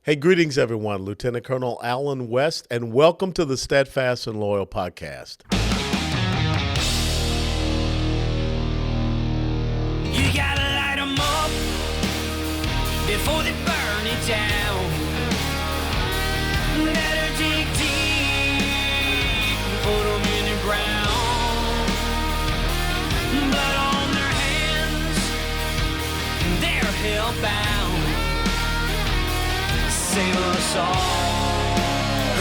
Hey, greetings, everyone. Lieutenant Colonel Alan West, and welcome to the Steadfast and Loyal podcast. You gotta light 'em up before they burn it down. Better dig deep and put 'em in the ground. Blood on their hands, they're hellbound. Save us all.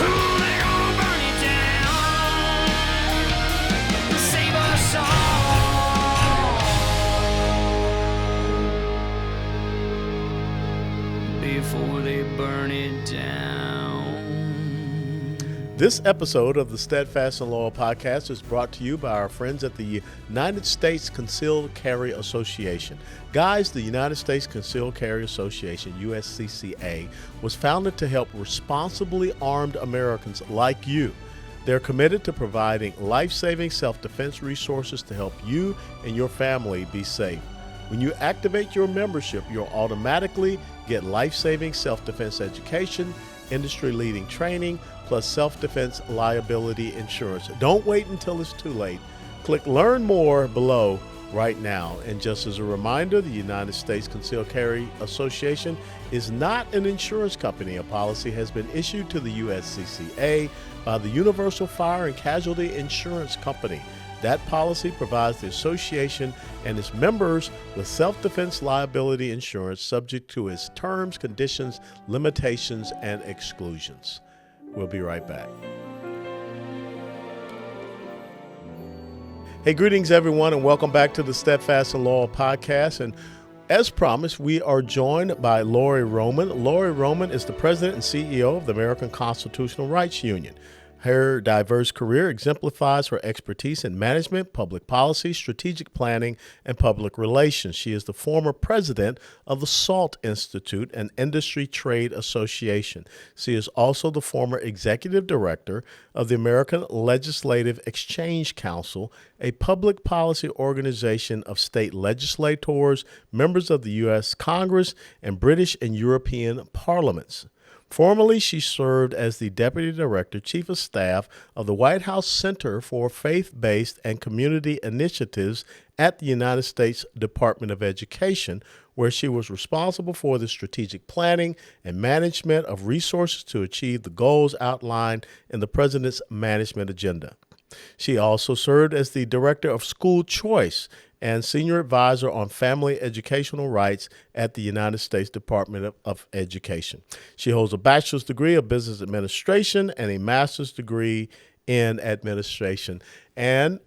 Ooh, they're gonna burn it down. Save us all before they burn it down. This episode of the Steadfast and Loyal podcast is brought to you by our friends at the United States Concealed Carry Association. Guys, the United States Concealed Carry Association, USCCA, was founded to help responsibly armed Americans like you. They're committed to providing life-saving self-defense resources to help you and your family be safe. When you activate your membership, you'll automatically get life-saving self-defense education, industry-leading training, plus self-defense liability insurance. Don't wait until it's too late. Click Learn More below right now. And just as a reminder, the United States Concealed Carry Association is not an insurance company. A policy has been issued to the USCCA by the Universal Fire and Casualty Insurance Company. That policy provides the association and its members with self-defense liability insurance subject to its terms, conditions, limitations, and exclusions. We'll be right back. Hey, greetings, everyone, and welcome back to the Steadfast and Loyal podcast. And as promised, we are joined by Lori Roman. Lori Roman is the president and CEO of the American Constitutional Rights Union. Her diverse career exemplifies her expertise in management, public policy, strategic planning, and public relations. She is the former president of the SALT Institute, an industry trade association. She is also the former executive director of the American Legislative Exchange Council, a public policy organization of state legislators, members of the U.S. Congress, and British and European parliaments. Formerly, she served as the Deputy Director, Chief of Staff of the White House Center for Faith-Based and Community Initiatives at the United States Department of Education, where she was responsible for the strategic planning and management of resources to achieve the goals outlined in the President's management agenda. She also served as the Director of School Choice and Senior Advisor on Family Educational Rights at the United States Department of Education. She holds a bachelor's degree of business administration and a master's degree in administration. And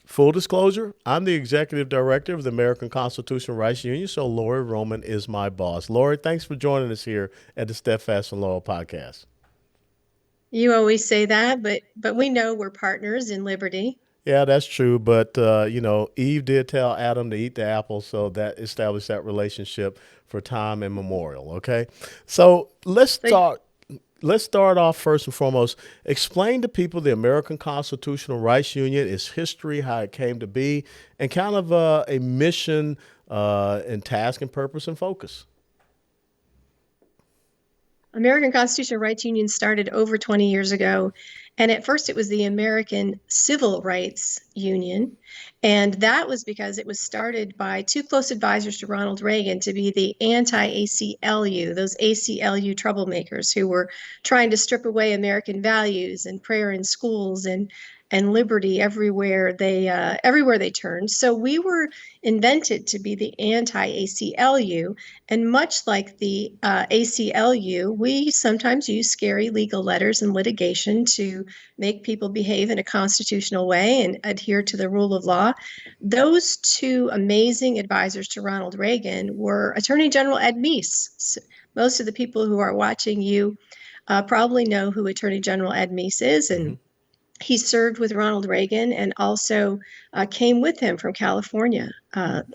full disclosure, I'm the executive director of the American Constitutional Rights Union, so Lori Roman is my boss. Lori, thanks for joining us here at the Steadfast and Loyal podcast. You always say that, but we know we're partners in liberty. Yeah, that's true. But, Eve did tell Adam to eat the apple, so that established that relationship for time immemorial. Okay. So let's start off first and foremost. Explain to people the American Constitutional Rights Union, its history, how it came to be, and kind of a mission and task and purpose and focus. American Constitutional Rights Union started over 20 years ago. And at first it was the American Civil Rights Union. And that was because it was started by two close advisors to Ronald Reagan to be the anti-ACLU, those ACLU troublemakers who were trying to strip away American values and prayer in schools and liberty everywhere they turned. So we were invented to be the anti-ACLU, and much like the ACLU, we sometimes use scary legal letters and litigation to make people behave in a constitutional way and adhere to the rule of law. Those two amazing advisors to Ronald Reagan were Attorney General Ed Meese. Most of the people who are watching you probably know who Attorney General Ed Meese is, and he served with Ronald Reagan and also came with him from California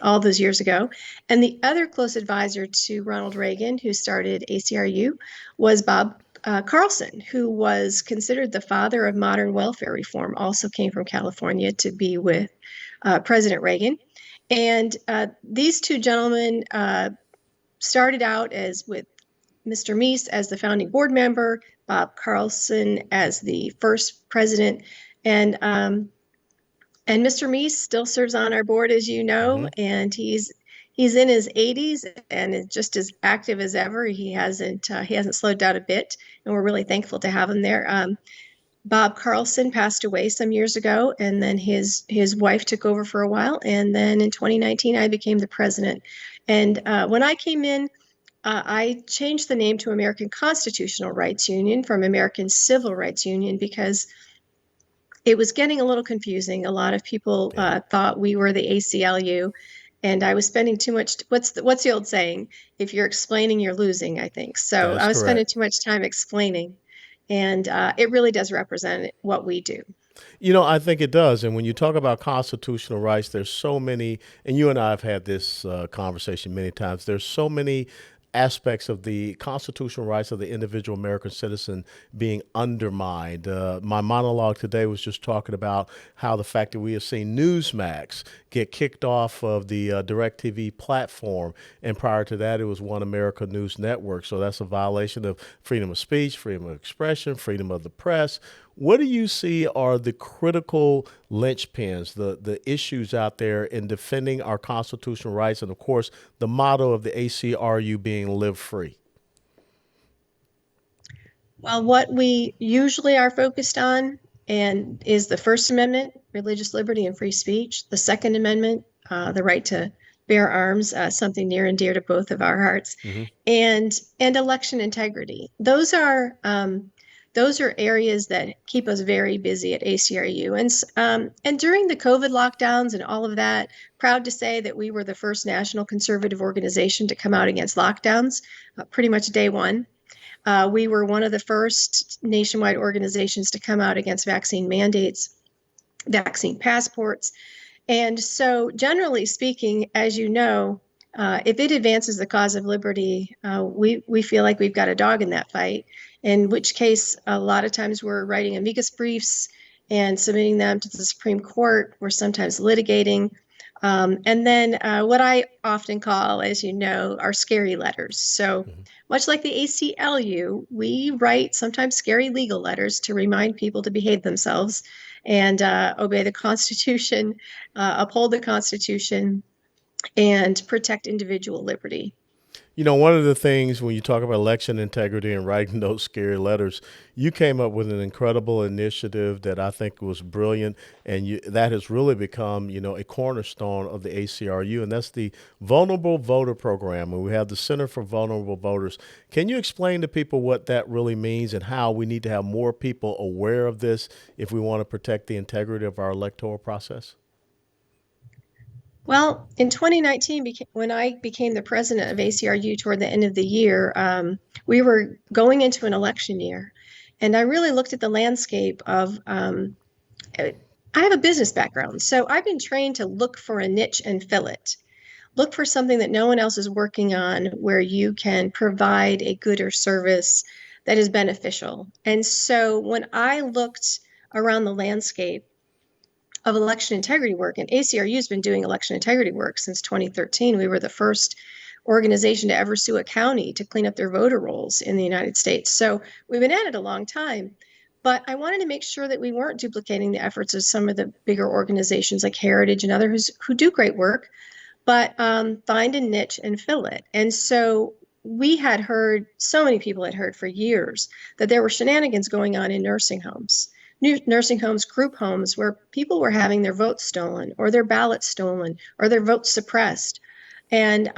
all those years ago. And the other close advisor to Ronald Reagan, who started ACRU, was Bob Carlson, who was considered the father of modern welfare reform, also came from California to be with President Reagan. And these two gentlemen started out as with Mr. Meese as the founding board member, Bob Carlson as the first president, and Mr. Meese still serves on our board, as you know, and he's in his 80s and is just as active as ever. He hasn't slowed down a bit, and we're really thankful to have him there. Bob Carlson passed away some years ago, and then his wife took over for a while. And then in 2019, I became the president. And when I came in, I changed the name to American Constitutional Rights Union from American Civil Rights Union because it was getting a little confusing. A lot of people thought we were the ACLU, and I was spending too much. What's the old saying? If you're explaining, you're losing, I think. So I was spending too much time explaining, and it really does represent what we do. You know, I think it does. And when you talk about constitutional rights, there's so many, and you and I have had this conversation many times. There's so many aspects of the constitutional rights of the individual American citizen being undermined. My monologue today was just talking about how the fact that we have seen Newsmax get kicked off of the DirecTV platform, and prior to that, it was One America News Network. So that's a violation of freedom of speech, freedom of expression, freedom of the press. What do you see are the critical linchpins, the issues out there in defending our constitutional rights, and of course, the motto of the ACRU being live free? Well, what we usually are focused on and is the First Amendment, religious liberty and free speech. The Second Amendment, the right to bear arms, something near and dear to both of our hearts, and election integrity. Those are areas that keep us very busy at ACRU. And during the COVID lockdowns and all of that, proud to say that we were the first national conservative organization to come out against lockdowns, pretty much day one. We were one of the first nationwide organizations to come out against vaccine mandates, vaccine passports. And so generally speaking, as you know, if it advances the cause of liberty, we feel like we've got a dog in that fight, in which case a lot of times we're writing amicus briefs and submitting them to the Supreme Court. We're sometimes litigating. And then what I often call, as you know, are scary letters. So much like the ACLU, we write sometimes scary legal letters to remind people to behave themselves and obey the Constitution, uphold the Constitution, and protect individual liberty. You know, one of the things when you talk about election integrity and writing those scary letters, you came up with an incredible initiative that I think was brilliant, and that has really become, a cornerstone of the ACRU, and that's the Vulnerable Voter Program. And we have the Center for Vulnerable Voters. Can you explain to people what that really means and how we need to have more people aware of this if we want to protect the integrity of our electoral process? Well, in 2019, when I became the president of ACRU toward the end of the year, we were going into an election year. And I really looked at the landscape of, I have a business background, so I've been trained to look for a niche and fill it. Look for something that no one else is working on where you can provide a good or service that is beneficial. And so when I looked around the landscape of election integrity work, and ACRU has been doing election integrity work since 2013. We were the first organization to ever sue a county to clean up their voter rolls in the United States. So we've been at it a long time. But I wanted to make sure that we weren't duplicating the efforts of some of the bigger organizations like Heritage and others who do great work, but find a niche and fill it. And so we had heard, so many people had heard for years that there were shenanigans going on in nursing homes. Nursing homes, group homes, where people were having their votes stolen or their ballots stolen or their votes suppressed. And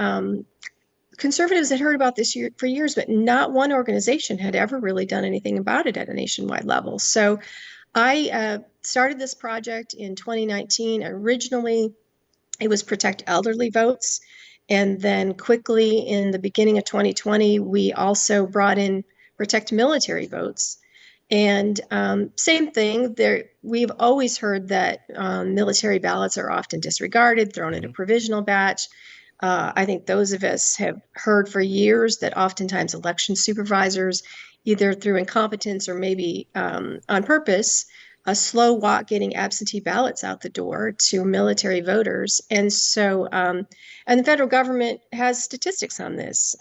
conservatives had heard about this for years, but not one organization had ever really done anything about it at a nationwide level. So I started this project in 2019. Originally, it was protect elderly votes. And then quickly in the beginning of 2020, we also brought in protect military votes. And same thing, we've always heard that military ballots are often disregarded, thrown in a provisional batch. I think those of us have heard for years that oftentimes election supervisors, either through incompetence or maybe on purpose, a slow walk getting absentee ballots out the door to military voters. And so, and the federal government has statistics on this.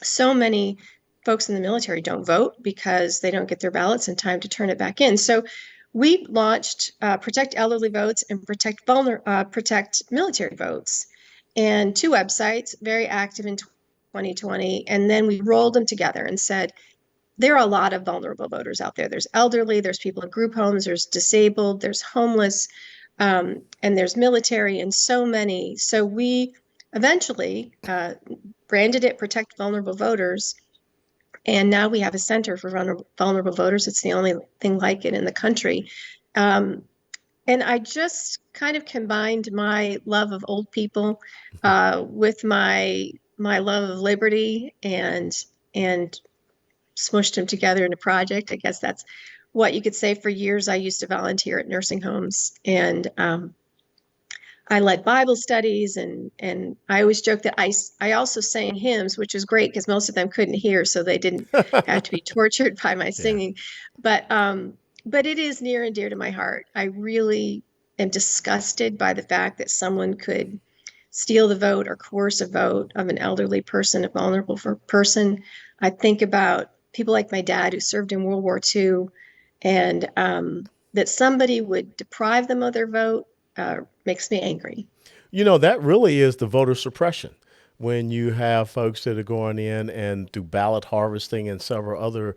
so many folks in the military don't vote because they don't get their ballots in time to turn it back in. So we launched Protect Elderly Votes and Protect Military Votes, and two websites, very active in 2020. And then we rolled them together and said, there are a lot of vulnerable voters out there. There's elderly, there's people in group homes, there's disabled, there's homeless, and there's military, and so many. So we eventually branded it Protect Vulnerable Voters. And now we have a center for vulnerable voters. It's the only thing like it in the country. And I just kind of combined my love of old people with my love of liberty, and smushed them together in a project. I guess that's what you could say. For years, I used to volunteer at nursing homes, and I led Bible studies, and I always joke that I also sang hymns, which is great because most of them couldn't hear, so they didn't have to be tortured by my singing. Yeah. But it is near and dear to my heart. I really am disgusted by the fact that someone could steal the vote or coerce a vote of an elderly person, a vulnerable person. I think about people like my dad who served in World War II, and that somebody would deprive them of their vote makes me angry. That really is the voter suppression. When you have folks that are going in and do ballot harvesting and several other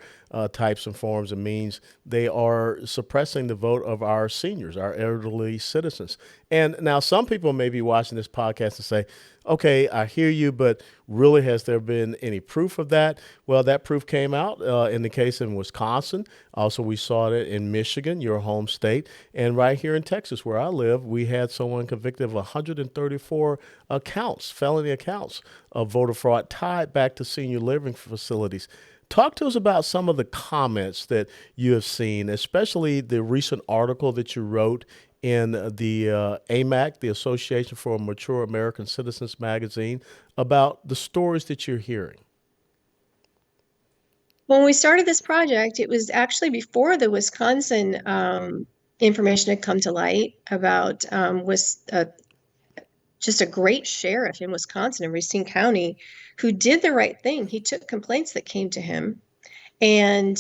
types and forms and means, they are suppressing the vote of our seniors, our elderly citizens. And now some people may be watching this podcast and say, okay, I hear you, but really, has there been any proof of that? Well, that proof came out in the case in Wisconsin. Also, we saw it in Michigan, your home state. And right here in Texas, where I live, we had someone convicted of 134 accounts, felony accounts of voter fraud tied back to senior living facilities. Talk to us about some of the comments that you have seen, especially the recent article that you wrote in the AMAC, the Association for Mature American Citizens magazine, about the stories that you're hearing. When we started this project, it was actually before the Wisconsin information had come to light about just a great sheriff in Wisconsin, in Racine County, who did the right thing. He took complaints that came to him and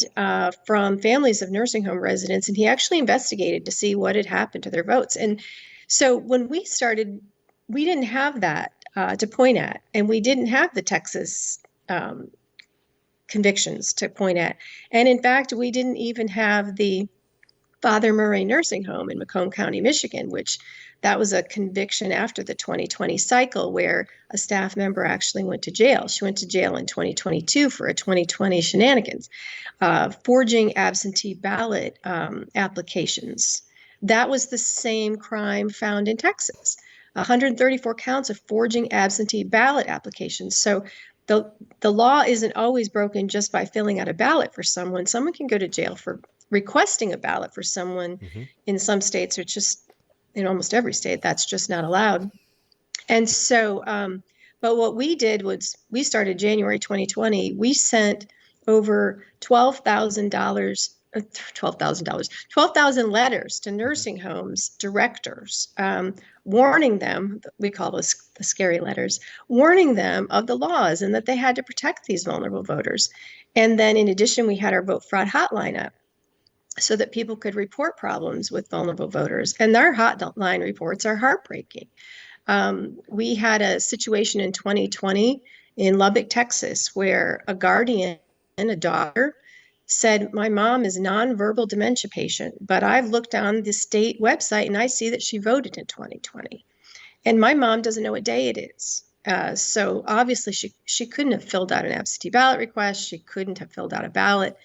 from families of nursing home residents, and he actually investigated to see what had happened to their votes. And so when we started, we didn't have that to point at, and we didn't have the Texas convictions to point at. And in fact, we didn't even have the Father Murray Nursing Home in Macomb County, Michigan, which that was a conviction after the 2020 cycle where a staff member actually went to jail. She went to jail in 2022 for a 2020 shenanigans, forging absentee ballot applications. That was the same crime found in Texas, 134 counts of forging absentee ballot applications. So the law isn't always broken just by filling out a ballot for someone. Someone can go to jail for requesting a ballot for someone. In some states, or just in almost every state, that's just not allowed. And so, but what we did was we started January 2020. We sent over $12,000 letters to nursing homes directors, warning them, we call those the scary letters, warning them of the laws and that they had to protect these vulnerable voters. And then in addition, we had our vote fraud hotline up so that people could report problems with vulnerable voters. And our hotline reports are heartbreaking. We had a situation in 2020 in Lubbock, Texas, where a guardian and a daughter said, my mom is a nonverbal dementia patient, but I've looked on the state website and I see that she voted in 2020. And my mom doesn't know what day it is. So obviously she couldn't have filled out an absentee ballot request. She couldn't have filled out a ballot.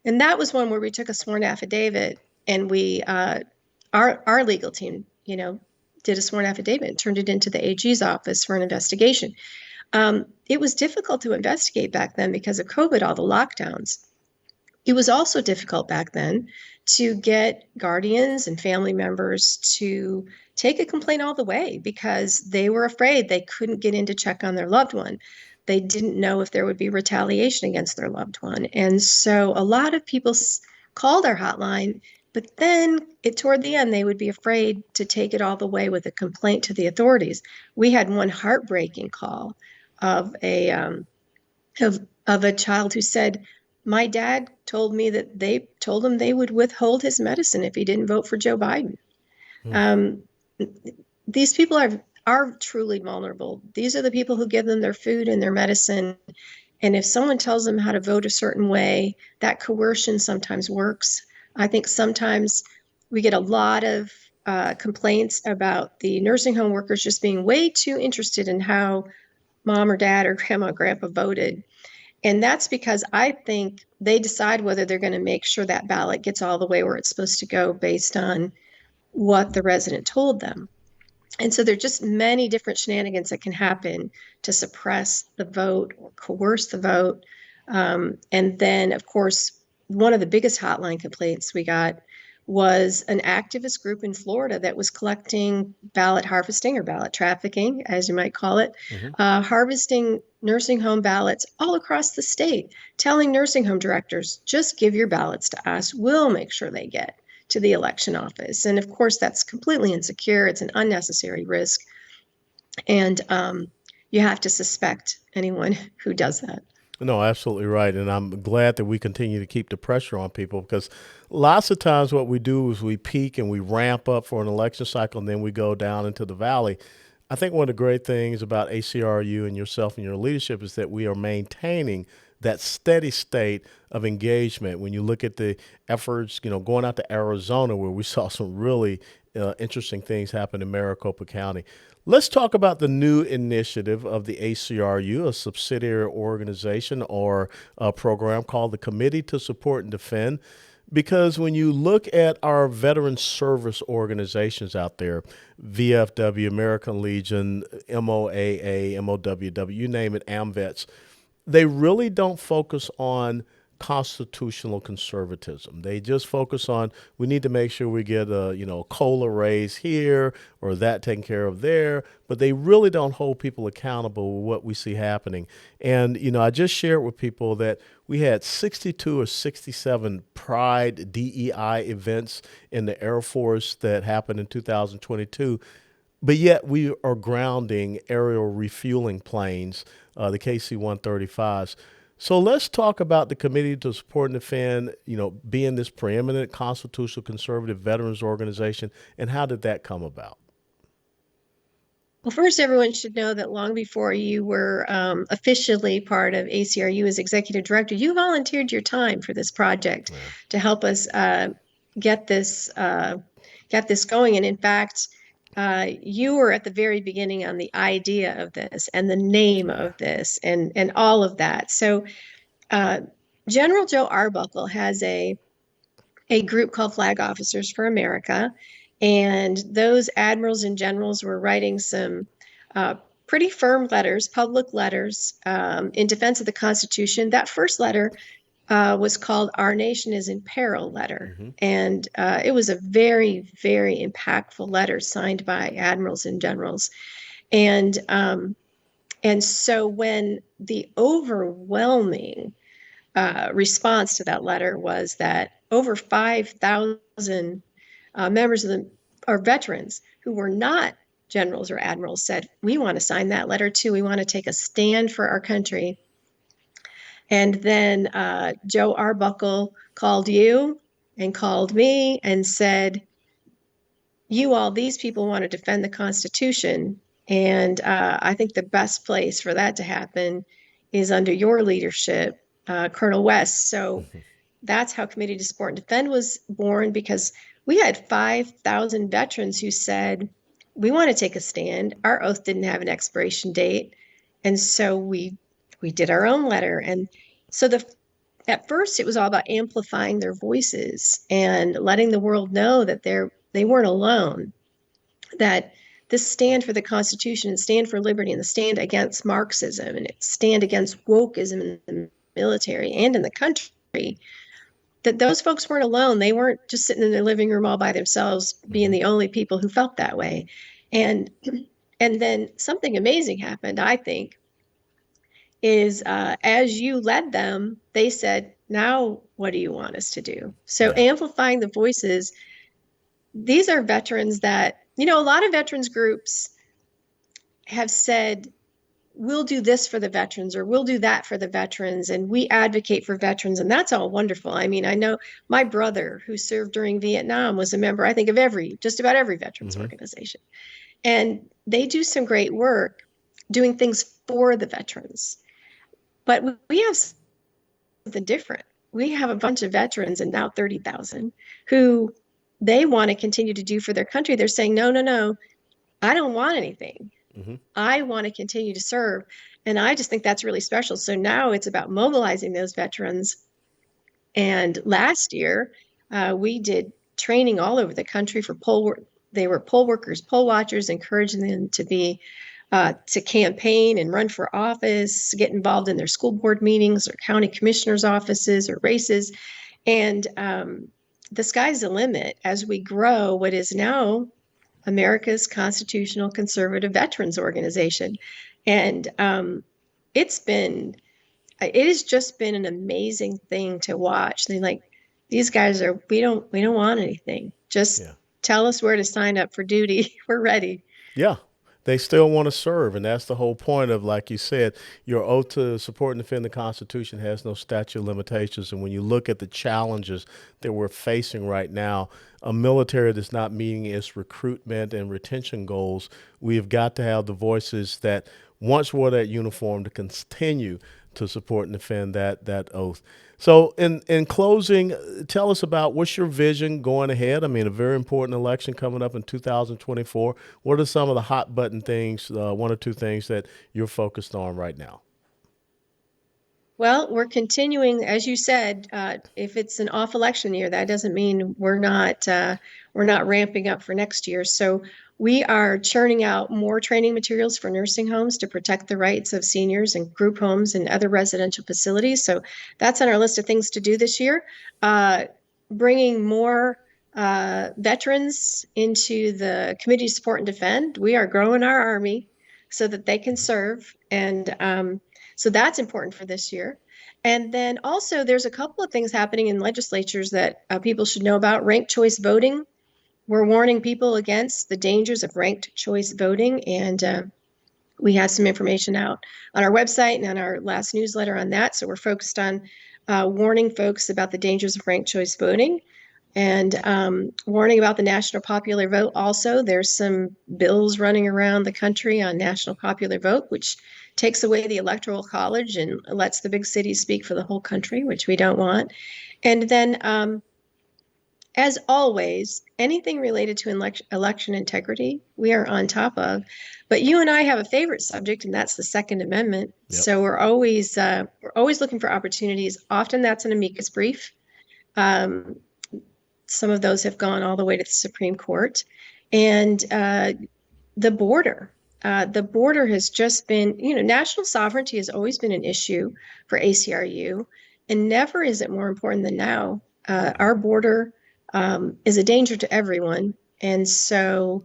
And that was one where we took a sworn affidavit, and we, our legal team, did a sworn affidavit and turned it into the AG's office for an investigation. It was difficult to investigate back then because of COVID, all the lockdowns. It was also difficult back then to get guardians and family members to take a complaint all the way because they were afraid they couldn't get in to check on their loved one. They didn't know if there would be retaliation against their loved one. And so a lot of people called our hotline, but then toward the end, they would be afraid to take it all the way with a complaint to the authorities. We had one heartbreaking call of a of a child who said, my dad told me that they told him they would withhold his medicine if he didn't vote for Joe Biden. Um, these people are truly vulnerable. These are the people who give them their food and their medicine. And if someone tells them how to vote a certain way, that coercion sometimes works. I think sometimes we get a lot of complaints about the nursing home workers just being way too interested in how mom or dad or grandma or grandpa voted. And that's because I think they decide whether they're going to make sure that ballot gets all the way where it's supposed to go based on what the resident told them. And so there are just many different shenanigans that can happen to suppress the vote or coerce the vote. And then, of course, one of the biggest hotline complaints we got was an activist group in Florida that was collecting ballot harvesting or ballot trafficking, as you might call it, harvesting nursing home ballots all across the state, telling nursing home directors, just give your ballots to us. We'll make sure they get to the election office. And of course, that's completely insecure. It's an unnecessary risk. And you have to suspect anyone who does that. No, absolutely right. And I'm glad that we continue to keep the pressure on people, because lots of times what we do is we peak and we ramp up for an election cycle and then we go down into the valley. I think one of the great things about ACRU and yourself and your leadership is that we are maintaining that steady state of engagement. When you look at the efforts, going out to Arizona, where we saw some really interesting things happen in Maricopa County. Let's talk about the new initiative of the ACRU, a subsidiary organization or a program called the Committee to Support and Defend. Because when you look at our veteran service organizations out there, VFW, American Legion, MOAA, MOWW, you name it, AMVETS, they really don't focus on constitutional conservatism. They just focus on, we need to make sure we get a COLA raise here or that taken care of there, but they really don't hold people accountable with what we see happening. And I just shared with people that we had 62 or 67 Pride DEI events in the Air Force that happened in 2022. But yet we are grounding aerial refueling planes, the KC-135s. So let's talk about the Committee to Support and Defend, being this preeminent constitutional conservative veterans organization, and how did that come about? Well, first, everyone should know that long before you were officially part of ACRU as executive director, you volunteered your time for this project to help us get this going. And in fact, you were at the very beginning on the idea of this and the name of this and all of that. So General Joe Arbuckle has a group called Flag Officers for America. And those admirals and generals were writing some pretty firm letters, public letters, in defense of the Constitution. That first letter was called Our Nation is in Peril letter. And it was a very, very impactful letter signed by admirals and generals. And so when the overwhelming response to that letter was that over 5,000 members of our veterans who were not generals or admirals said, we want to sign that letter too. We want to take a stand for our country. And then Joe Arbuckle called you and called me and said, these people want to defend the Constitution. And I think the best place for that to happen is under your leadership, Colonel West. So that's how Committee to Support and Defend was born, because we had 5,000 veterans who said, we want to take a stand. Our oath didn't have an expiration date. And so we did our own letter. And so at first it was all about amplifying their voices and letting the world know that they weren't alone, that this stand for the Constitution and stand for liberty and the stand against Marxism and stand against wokeism in the military and in the country, that those folks weren't alone. They weren't just sitting in their living room all by themselves, being the only people who felt that way. And then something amazing happened, I think, is as you led them, they said, now what do you want us to do? So amplifying the voices, these are veterans that, a lot of veterans groups have said, we'll do this for the veterans or we'll do that for the veterans, and we advocate for veterans, and that's all wonderful. I mean, I know my brother who served during Vietnam was a member, I think, of just about every veterans organization, and they do some great work doing things for the veterans. But we have something different. We have a bunch of veterans, and now 30,000, who they want to continue to do for their country. They're saying, no, no, no, I don't want anything. I want to continue to serve. And I just think that's really special. So now it's about mobilizing those veterans. And last year, we did training all over the country for they were poll workers, poll watchers, encouraging them to be to campaign and run for office, get involved in their school board meetings or county commissioners' offices or races. And the sky's the limit as we grow what is now America's Constitutional Conservative Veterans Organization. And it has just been an amazing thing to watch. They're like, these guys we don't want anything. Just tell us where to sign up for duty. We're ready. Yeah. They still want to serve, and that's the whole point of, like you said, your oath to support and defend the Constitution has no statute of limitations. And when you look at the challenges that we're facing right now, a military that's not meeting its recruitment and retention goals, we have got to have the voices that once wore that uniform to continue to support and defend that oath. So in closing, tell us about what's your vision going ahead. I mean, a very important election coming up in 2024. What are some of the hot button things, one or two things that you're focused on right now? Well, we're continuing, as you said, if it's an off election year, that doesn't mean we're not ramping up for next year. So we are churning out more training materials for nursing homes to protect the rights of seniors and group homes and other residential facilities. So that's on our list of things to do this year. Bringing more veterans into the Committee to Support and Defend. We are growing our Army so that they can serve. And so that's important for this year. And then also there's a couple of things happening in legislatures that people should know about. Ranked choice voting. We're warning people against the dangers of ranked choice voting. And we have some information out on our website and on our last newsletter on that. So we're focused on warning folks about the dangers of ranked choice voting. And warning about the national popular vote also. There's some bills running around the country on national popular vote, which takes away the Electoral College and lets the big cities speak for the whole country, which we don't want. And then, as always, anything related to election integrity, we are on top of. But you and I have a favorite subject, and that's the Second Amendment. Yep. So we're always looking for opportunities. Often that's an amicus brief. Some of those have gone all the way to the Supreme Court. And the border. The border has just been, national sovereignty has always been an issue for ACRU, and never is it more important than now. Our border is a danger to everyone. And so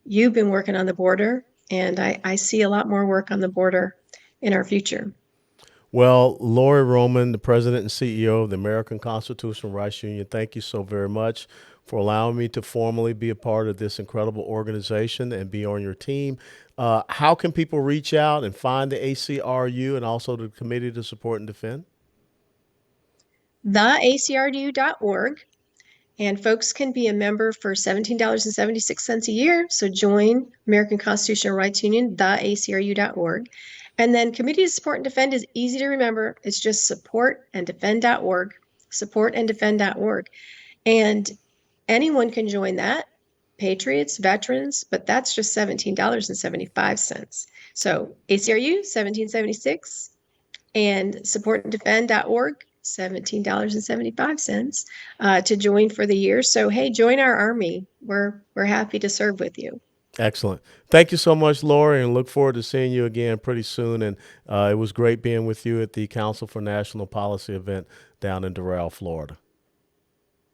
you've been working on the border, and I see a lot more work on the border in our future. Well, Lori Roman, the president and CEO of the American Constitutional Rights Union, thank you so very much for allowing me to formally be a part of this incredible organization and be on your team. How can people reach out and find the ACRU and also the Committee to Support and Defend? theacru.org. And folks can be a member for $17.76 a year. So join American Constitutional Rights Union, theacru.org. And then Committee to Support and Defend is easy to remember. It's just supportanddefend.org, supportanddefend.org. And anyone can join that, patriots, veterans, but that's just $17.75. So ACRU, $17.76, and supportanddefend.org, $17.75 to join for the year. So, hey, join our Army. We're happy to serve with you. Excellent. Thank you so much, Lori, and look forward to seeing you again pretty soon. And it was great being with you at the Council for National Policy event down in Doral, Florida.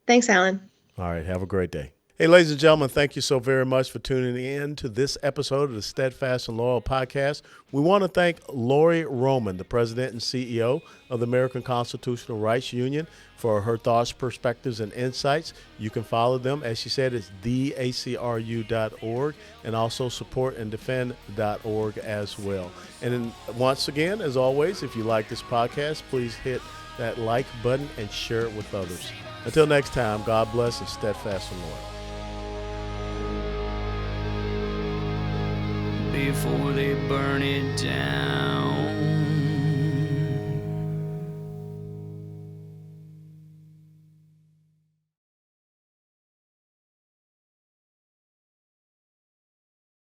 Thanks, Alan. All right. Have a great day. Hey, ladies and gentlemen, thank you so very much for tuning in to this episode of the Steadfast and Loyal podcast. We want to thank Lori Roman, the president and CEO of the American Constitutional Rights Union, for her thoughts, perspectives, and insights. You can follow them, as she said, it's theacru.org, and also supportanddefend.org as well. And then once again, as always, if you like this podcast, please hit that like button and share it with others. Until next time, God bless and steadfast and loyal. Before they burn it down.